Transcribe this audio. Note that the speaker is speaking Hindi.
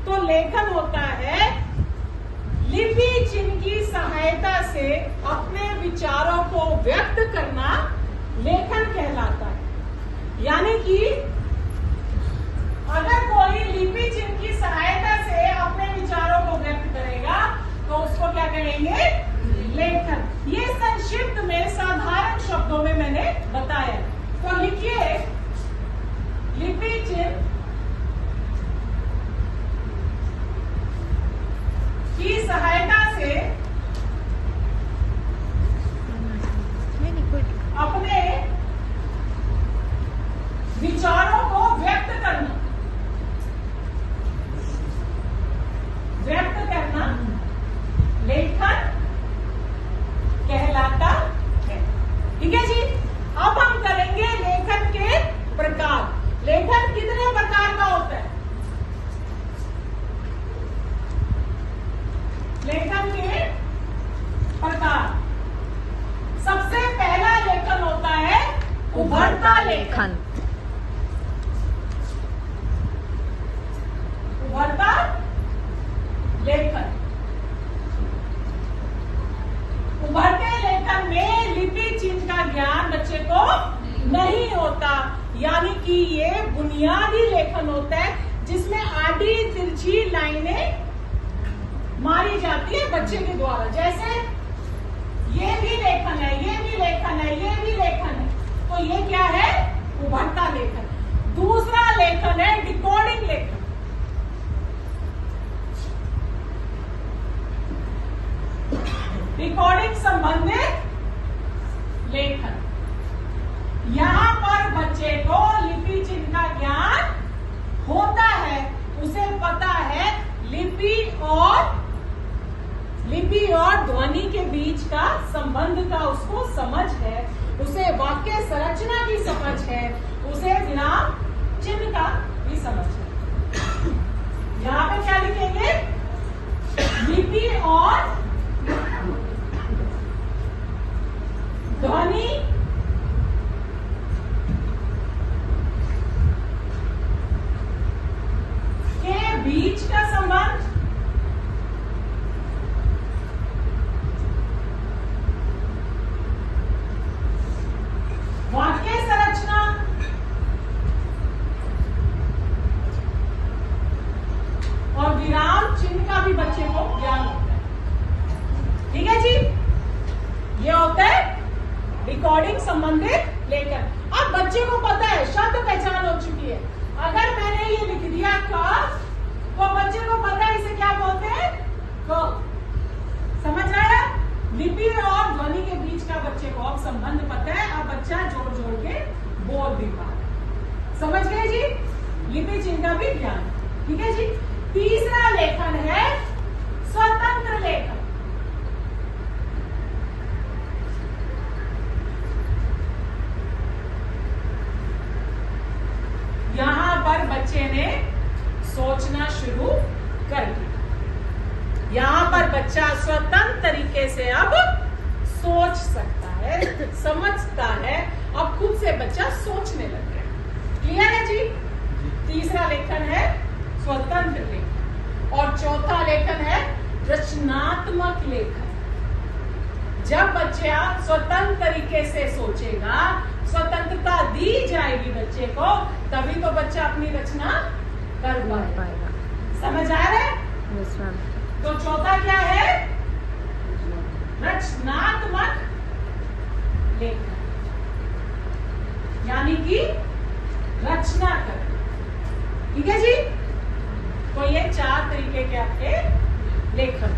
तो लेखन होता है लिपि चिन्ह की सहायता से अपने विचारों को व्यक्त करना, लेखन कहलाता है। यानी कि अगर कोई लिपि चिन्ह की सहायता से अपने विचारों को व्यक्त करेगा तो उसको क्या कहेंगे? लेखन। ये संक्षिप्त में साधारण शब्दों में मैंने बताया। तो लिखिए, लिपि चिन्ह की सहायता से अपने विचारों को व्यक्त करना, लेखन कहलाता है। ठीक है जी। अब हम करेंगे लेखन के प्रकार। लेखन कितने प्रकार का होता है? लेखन के प्रकार, सबसे पहला लेखन होता है उभरता लेखन। उभरता लेखन। उभरते लेखन में लिपि चिन्ह का ज्ञान बच्चे को नहीं होता, यानी कि ये बुनियादी लेखन होता है जिसमें आड़ी तिरछी लाइनें मारी जाती है बच्चे के द्वारा। जैसे ये भी लेखन है, ये भी लेखन है, ये भी लेखन है, तो ये क्या है? उभरता लेखन। दूसरा लेखन है डिकोडिंग लेखन। रिकॉर्डिंग संबंधित लेखन। यहाँ पर बच्चे को लिपि चिन्ह का ज्ञान होता है, उसे पता है लिपि और ध्वनि के बीच का संबंध का उसको समझ है, उसे वाक्य संरचना की समझ है, उसे विराम चिन्ह का भी समझ है। यहाँ पे क्या लिखेंगे? लिपि और ध्वनि के बीच का संबंध, वाक्य संरचना और विराम चिन्ह का भी बच्चे को ज्ञान होता है। ठीक है जी। ये होता है रिकॉर्डिंग संबंधित लेखन। अब बच्चे को पता है, शब्द पहचान हो चुकी है। अगर मैंने ये लिख दिया क, तो बच्चे को पता है इसे क्या बोलते हैं? क। समझ आया? लिपि और ध्वनि के बीच का बच्चे को अब संबंध पता है। अब बच्चा जोड़ जोड़ के बोल भी पा रहा है। समझ गए जी? लिपि चिन्ह का भी ज्ञान। ठीक है जी। तीसरा लेखन है स्वतंत्र लेखन। यहां पर बच्चे ने सोचना शुरू कर दिया। यहां पर बच्चा स्वतंत्र तरीके से अब सोच सकता है, समझता है। अब खुद से बच्चा सोचने लग गया। क्लियर है जी? तीसरा लेखन है स्वतंत्र लेखन और चौथा लेखन है रचनात्मक लेखन। जब बच्चा स्वतंत्र तरीके से सोचेगा, स्वतंत्रता दी जाएगी बच्चे को, तभी तो बच्चा अपनी रचना कर पाएगा। समझ आ रहा है? Yes ma'am. तो चौथा क्या है? रचनात्मक लेखन, यानी कि रचना कर। ठीक है जी। तो ये 4 तरीके के आपके लेखन।